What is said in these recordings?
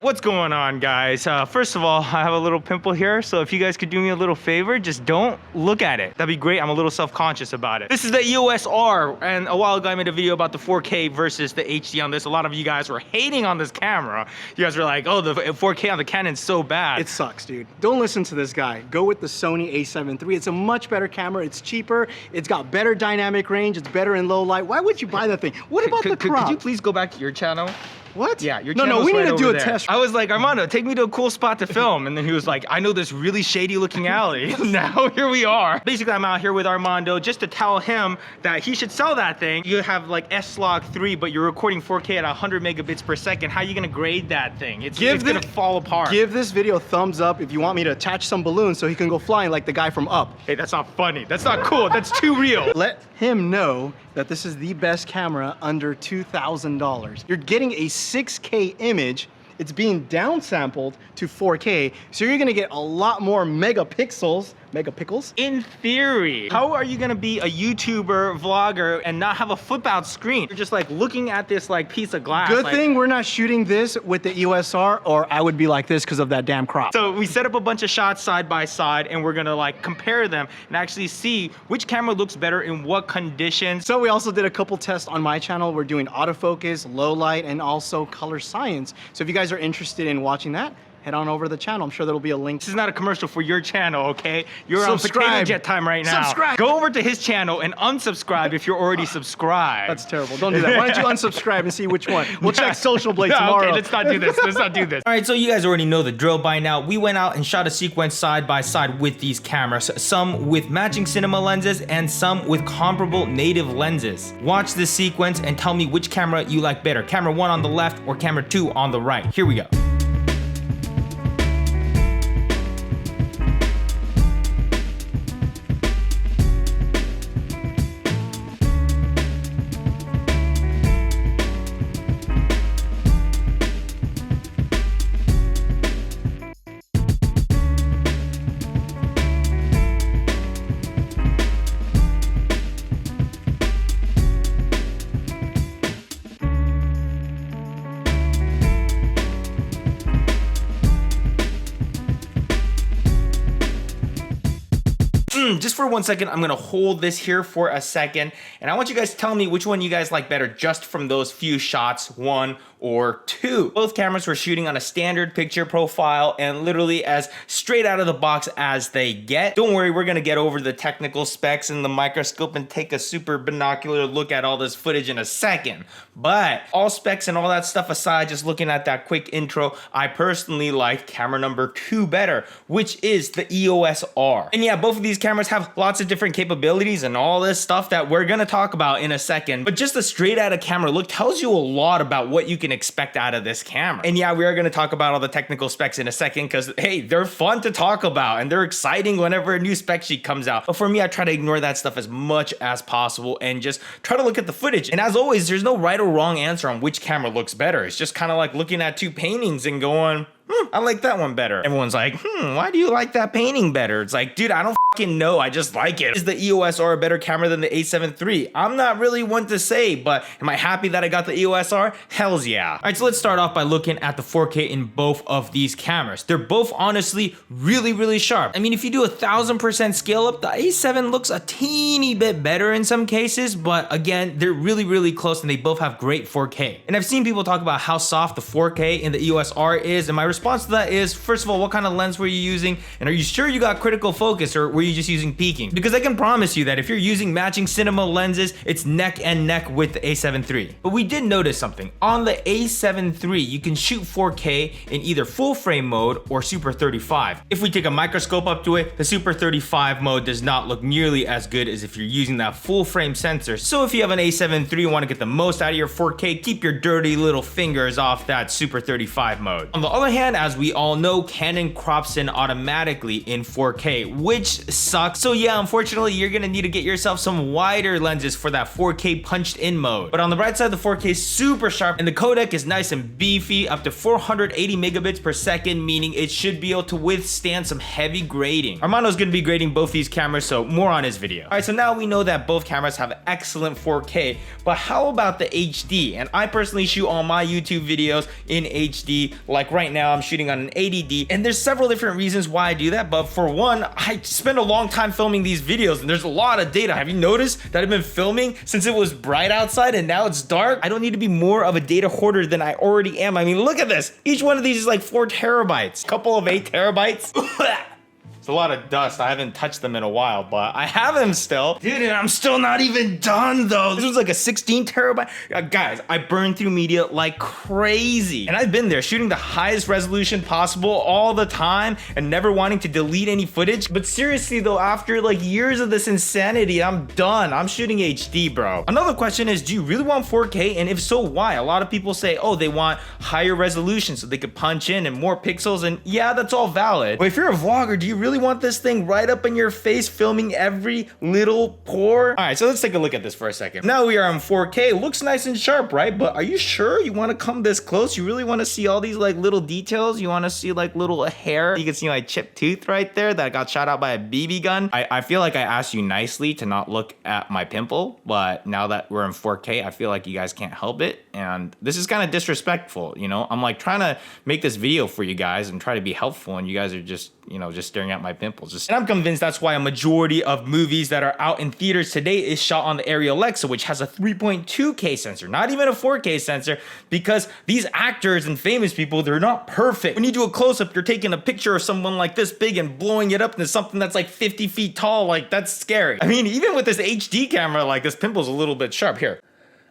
What's going on, guys? First of all, I have a little pimple here, so if you guys could do me a little favor, just don't look at it. That'd be great. I'm a little self-conscious about it. This is the EOS R, and a while ago I made a video about the 4K versus the HD on this. A lot of you guys were hating on this camera. You guys were like, oh, the 4K on the Canon's so bad. It sucks, dude. Don't listen to this guy. Go with the Sony A7III. It's a much better camera. It's cheaper. It's got better dynamic range. It's better in low light. Why would you buy that thing? What about the crop? Could you please go back to your channel? What? Yeah, your channel's No, we need right to do over a there. test. I was like, Armando, take me to a cool spot to film. And then he was like, I know this really shady looking alley. Now here we are. Basically, I'm out here with Armando just to tell him that he should sell that thing. You have like S-Log 3, but you're recording 4K at 100 megabits per second. How are you gonna grade that thing? It's gonna fall apart. Give this video a thumbs up if you want me to attach some balloons so he can go flying like the guy from Up. Hey, that's not funny. That's not cool. That's too real. Let him know that this is the best camera under $2,000. You're getting a 6K image. It's being downsampled to 4K, so you're gonna get a lot more megapixels. In theory, how are you gonna be a YouTuber, vlogger, and not have a flip out screen? You're just like looking at this like piece of glass. Good thing we're not shooting this with the EOS R, or I would be like this because of that damn crop. So we set up a bunch of shots side by side, and we're gonna like compare them and actually see which camera looks better in what conditions. So we also did a couple tests on my channel. We're doing autofocus, low light, and also color science. So if you guys are interested in watching that, head on over to the channel. I'm sure there'll be a link. This is not a commercial for your channel, okay? You're on Subscribe. potato jet time right now. Subscribe. Go over to his channel and unsubscribe if you're already subscribed. That's terrible. Don't do that. Why don't you unsubscribe and see which one? We'll check Social Blade tomorrow. Okay, let's not do this. Let's not do this. All right, so you guys already know the drill by now. We went out and shot a sequence side by side with these cameras, some with matching cinema lenses and some with comparable native lenses. Watch this sequence and tell me which camera you like better. Camera 1 on the left or camera 2 on the right. Here we go. Just for 1 second, I'm gonna hold this here for a second, and I want you guys to tell me which one you guys like better just from those few shots, 1 or 2. Both cameras were shooting on a standard picture profile and literally as straight out of the box as they get. Don't worry, we're gonna get over the technical specs and the microscope and take a super binocular look at all this footage in a second. But all specs and all that stuff aside, just looking at that quick intro, I personally like camera number 2 better, which is the EOS R. And yeah, both of these cameras have lots of different capabilities and all this stuff that we're gonna talk about in a second, but just a straight out of camera look tells you a lot about what you can expect out of this camera. And yeah, we are gonna talk about all the technical specs in a second because hey, they're fun to talk about and they're exciting whenever a new spec sheet comes out. But for me, I try to ignore that stuff as much as possible and just try to look at the footage. And as always, there's no right or wrong answer on which camera looks better. It's just kind of like looking at two paintings and going, I like that one better. Everyone's like, why do you like that painting better? It's like, dude, I don't fucking know. I just like it. Is the EOS R a better camera than the A7III? I'm not really one to say, but am I happy that I got the EOS R? Hells yeah. All right, so let's start off by looking at the 4K in both of these cameras. They're both honestly really, really sharp. I mean, if you do 1000% scale up, the A7 looks a teeny bit better in some cases, but again, they're really, really close and they both have great 4K. And I've seen people talk about how soft the 4K in the EOS R is, and my response to that is, first of all, what kind of lens were you using? And are you sure you got critical focus, or were you just using peaking? Because I can promise you that if you're using matching cinema lenses, it's neck and neck with the A7 III. But we did notice something. On the A7 III, you can shoot 4K in either full frame mode or Super 35. If we take a microscope up to it, the Super 35 mode does not look nearly as good as if you're using that full frame sensor. So if you have an A7 III, you want to get the most out of your 4K, keep your dirty little fingers off that Super 35 mode. On the other hand, as we all know, Canon crops in automatically in 4K, which sucks. So yeah, unfortunately, you're gonna need to get yourself some wider lenses for that 4K punched in mode. But on the bright side, the 4K is super sharp and the codec is nice and beefy, up to 480 megabits per second, meaning it should be able to withstand some heavy grading. Armando's gonna be grading both these cameras, so more on his video. All right, so now we know that both cameras have excellent 4K, but how about the HD? And I personally shoot all my YouTube videos in HD. Like right now, I'm shooting on an 80D, and there's several different reasons why I do that. But for one, I spend a long time filming these videos, and there's a lot of data. Have you noticed that I've been filming since it was bright outside and now it's dark? I don't need to be more of a data hoarder than I already am. I mean, look at this. Each one of these is like 4 terabytes, a couple of 8 terabytes. A lot of dust. I haven't touched them in a while, but I have them still. Dude, and I'm still not even done though. This was like a 16 terabyte. Guys, I burn through media like crazy. And I've been there shooting the highest resolution possible all the time and never wanting to delete any footage. But seriously though, after like years of this insanity, I'm done. I'm shooting HD, bro. Another question is, do you really want 4K? And if so, why? A lot of people say, oh, they want higher resolution so they could punch in and more pixels. And yeah, that's all valid. But if you're a vlogger, do you really want this thing right up in your face filming every little pore? All right, so let's take a look at this for a second. Now we are on 4K. Looks nice and sharp, right? But are you sure you want to come this close? You really want to see all these like little details? You want to see like little hair? You can see my chipped tooth right there that got shot out by a BB gun. I feel like I asked you nicely to not look at my pimple, but now that we're in 4K, I feel like you guys can't help it. And this is kind of disrespectful, you know? I'm like trying to make this video for you guys and try to be helpful, and you guys are just, you know, just staring at my pimples. And I'm convinced that's why a majority of movies that are out in theaters today is shot on the Arri Alexa, which has a 3.2K sensor, not even a 4K sensor, because these actors and famous people, they're not perfect. When you do a close-up, you're taking a picture of someone like this big and blowing it up into something that's like 50 feet tall. Like, that's scary. I mean, even with this HD camera, like this pimple's a little bit sharp here.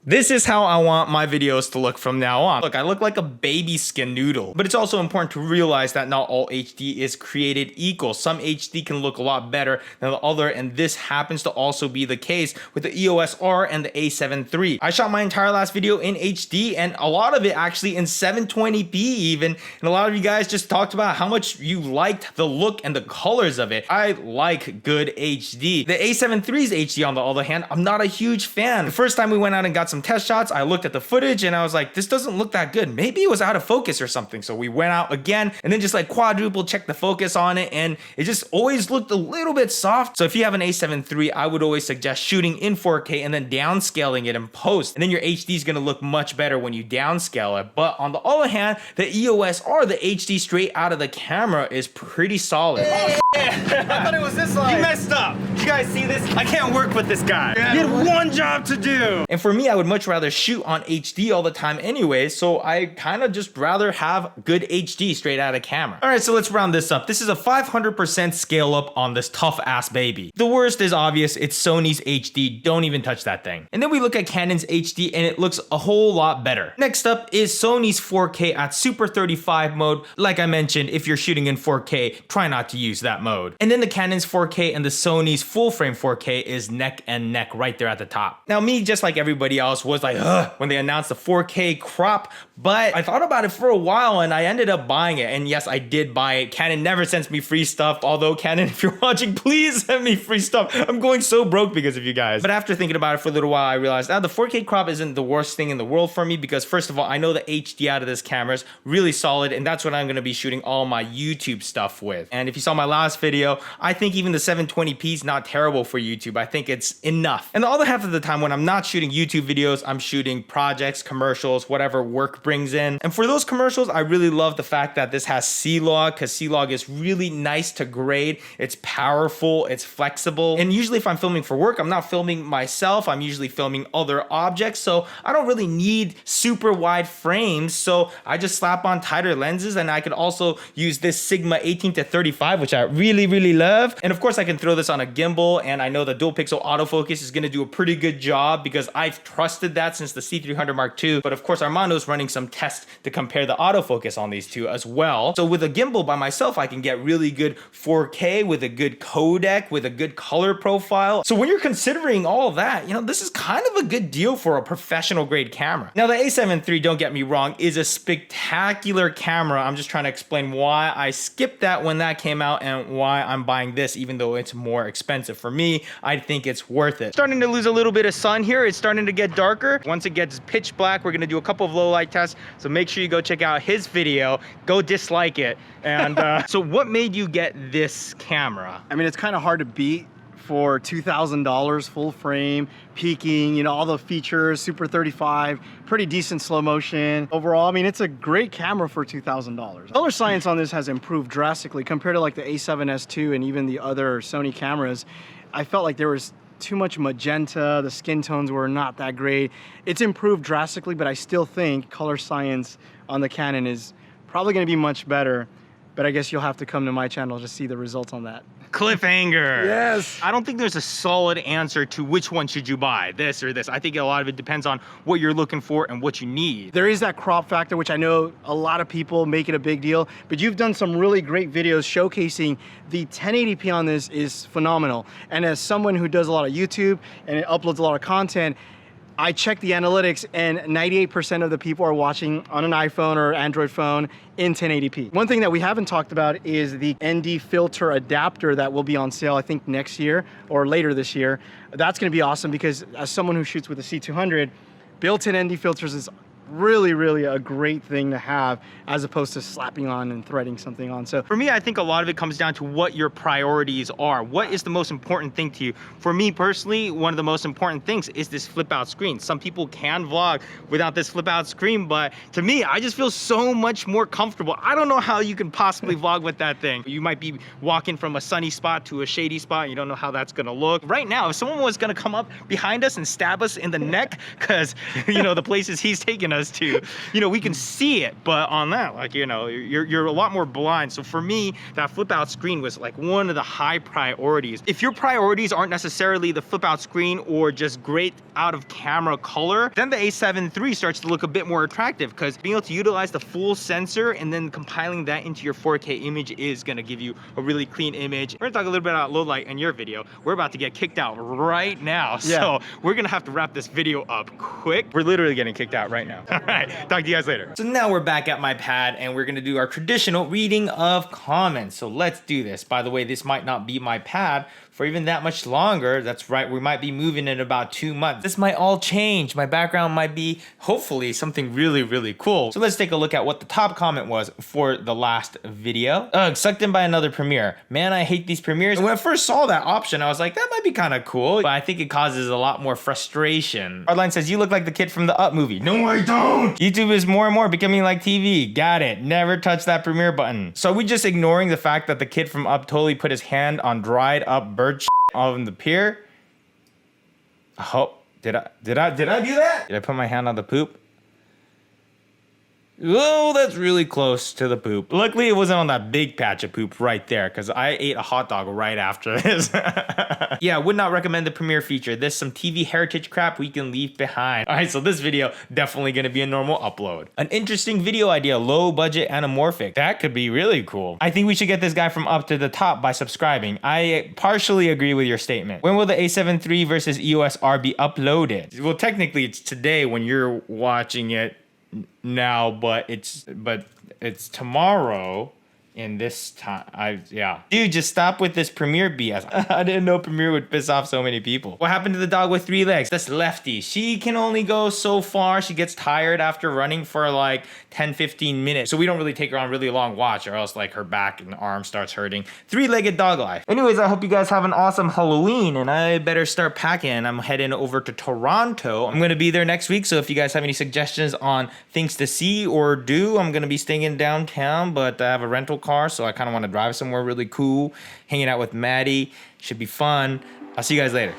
This is how I want my videos to look from now on. Look, I look like a baby skin noodle. But it's also important to realize that not all HD is created equal. Some HD can look a lot better than the other, and this happens to also be the case with the EOS R and the A7 III. I shot my entire last video in HD, and a lot of it actually in 720p even, and a lot of you guys just talked about how much you liked the look and the colors of it. I like good HD. The A7 III's HD, on the other hand, I'm not a huge fan. The first time we went out and got some test shots, I looked at the footage and I was like, this doesn't look that good. Maybe it was out of focus or something. So we went out again and then just like quadruple checked the focus on it, and it just always looked a little bit soft. So if you have an A7 III, I would always suggest shooting in 4K and then downscaling it in post. And then your HD is going to look much better when you downscale it. But on the other hand, the EOS R, the HD straight out of the camera, is pretty solid. Oh, I thought it was this line. You messed up. Did you guys see this? I can't work with this guy. He had one job to do. And for me, I would much rather shoot on HD all the time anyway, so I kind of just rather have good HD straight out of camera. All right, so let's round this up. This is a 500% scale up on this tough ass baby. The worst is obvious. It's Sony's HD. Don't even touch that thing. And then we look at Canon's HD and it looks a whole lot better. Next up is Sony's 4K at Super 35 mode. Like I mentioned, if you're shooting in 4K, try not to use that mode. And then the Canon's 4K and the Sony's full frame 4K is neck and neck right there at the top. Now me, just like everybody else, was like, ugh, when they announced the 4K crop, but I thought about it for a while and I ended up buying it. And yes, I did buy it. Canon never sends me free stuff. Although Canon, if you're watching, please send me free stuff. I'm going so broke because of you guys. But after thinking about it for a little while, I realized the 4K crop isn't the worst thing in the world for me, because first of all, I know the HD out of this camera is really solid, and that's what I'm going to be shooting all my YouTube stuff with. And if you saw my last video, I think even the 720p is not terrible for YouTube. I think it's enough. And the other half of the time when I'm not shooting YouTube videos, I'm shooting projects, commercials, whatever work brings in. And for those commercials, I really love the fact that this has C-Log, because C-Log is really nice to grade. It's powerful, it's flexible. And usually if I'm filming for work, I'm not filming myself. I'm usually filming other objects. So I don't really need super wide frames. So I just slap on tighter lenses, and I could also use this Sigma 18-35, which I really, really love. And of course I can throw this on a gimbal, and I know the dual pixel autofocus is going to do a pretty good job because I've trusted trusted that since the C300 Mark II, but of course Armando's running some tests to compare the autofocus on these two as well. So with a gimbal by myself, I can get really good 4K with a good codec, with a good color profile. So when you're considering all of that, you know, this is kind of a good deal for a professional grade camera. Now the A7 III, don't get me wrong, is a spectacular camera. I'm just trying to explain why I skipped that when that came out and why I'm buying this, even though it's more expensive. For me, I think it's worth it. Starting to lose a little bit of sun here. It's starting to get darker. Once it gets pitch black, we're gonna do a couple of low light tests. So make sure you go check out his video, go dislike it. And so what made you get this camera? I mean, it's kind of hard to beat for $2,000, full frame, peaking, you know, all the features, Super 35, pretty decent slow motion. Overall, I mean, it's a great camera for $2,000. Color science on this has improved drastically compared to like the A7S II and even the other Sony cameras. I felt like there was too much magenta, the skin tones were not that great. It's improved drastically, but I still think color science on the Canon is probably gonna be much better, but I guess you'll have to come to my channel to see the results on that. Cliffhanger. Yes. I don't think there's a solid answer to which one should you buy, this or this. I think a lot of it depends on what you're looking for and what you need. There is that crop factor, which I know a lot of people make it a big deal, but you've done some really great videos showcasing the 1080p on this is phenomenal. And as someone who does a lot of YouTube and it uploads a lot of content, I checked the analytics and 98% of the people are watching on an iPhone or Android phone in 1080p. One thing that we haven't talked about is the ND filter adapter that will be on sale, I think next year or later this year. That's gonna be awesome because as someone who shoots with a C200, built-in ND filters is really a great thing to have as opposed to slapping on and threading something on. So for me, I think a lot of it comes down to what your priorities are. What is the most important thing to you? For me personally, one of the most important things is this flip out screen. Some people can vlog without this flip out screen, but to me, I just feel so much more comfortable. I don't know how you can possibly vlog with that thing. You might be walking from a sunny spot to a shady spot. You don't know how that's gonna look. Right now, if someone was gonna come up behind us and stab us in the neck, because you know, the places he's taking us to, you know, we can see it, but on that, like, you know, you're a lot more blind. So for me, that flip out screen was like one of the high priorities. If your priorities aren't necessarily the flip out screen or just great out of camera color, then the A7 III starts to look a bit more attractive because being able to utilize the full sensor and then compiling that into your 4K image is gonna give you a really clean image. We're gonna talk a little bit about low light in your video. We're about to get kicked out right now. Yeah. So we're gonna have to wrap this video up quick. We're literally getting kicked out right now. All right, talk to you guys later. So now we're back at my pad and we're gonna do our traditional reading of comments. So let's do this. By the way, this might not be my pad for even that much longer. That's right, we might be moving in about 2 months. This might all change. My background might be, hopefully, something really cool. So let's take a look at what the top comment was for the last video. Ugh, sucked in by another premiere. Man, I hate these premieres. And when I first saw that option, I was like, that might be kind of cool, but I think it causes a lot more frustration. Hardline says, you look like the kid from the Up movie. No, I don't. YouTube is more and more becoming like TV. Got it. Never touch that premiere button. So are we just ignoring the fact that the kid from Up totally put his hand on dried up bird shit on the pier? Oh, did I do that? Did I put my hand on the poop? Oh, that's really close to the poop. Luckily, it wasn't on that big patch of poop right there because I ate a hot dog right after this. Yeah, would not recommend the premiere feature. There's some TV heritage crap we can leave behind. All right, so this video definitely gonna be a normal upload. An interesting video idea, low budget anamorphic. That could be really cool. I think we should get this guy from Up to the top by subscribing. I partially agree with your statement. When will the A7 III versus EOS R be uploaded? Well, technically it's today when you're watching it now, but it's tomorrow in this time. Yeah. Dude, just stop with this Premiere BS. I didn't know Premiere would piss off so many people. What happened to the dog with 3 legs? That's Lefty. She can only go so far. She gets tired after running for like 10-15 minutes. So we don't really take her on really long watch or else like her back and arm starts hurting. 3-legged dog life. Anyways, I hope you guys have an awesome Halloween and I better start packing. I'm heading over to Toronto. I'm gonna be there next week. So if you guys have any suggestions on things to see or do, I'm gonna be staying in downtown, but I have a rental car, so I kind of want to drive somewhere really cool, hanging out with Maddie. Should be fun. I'll see you guys later.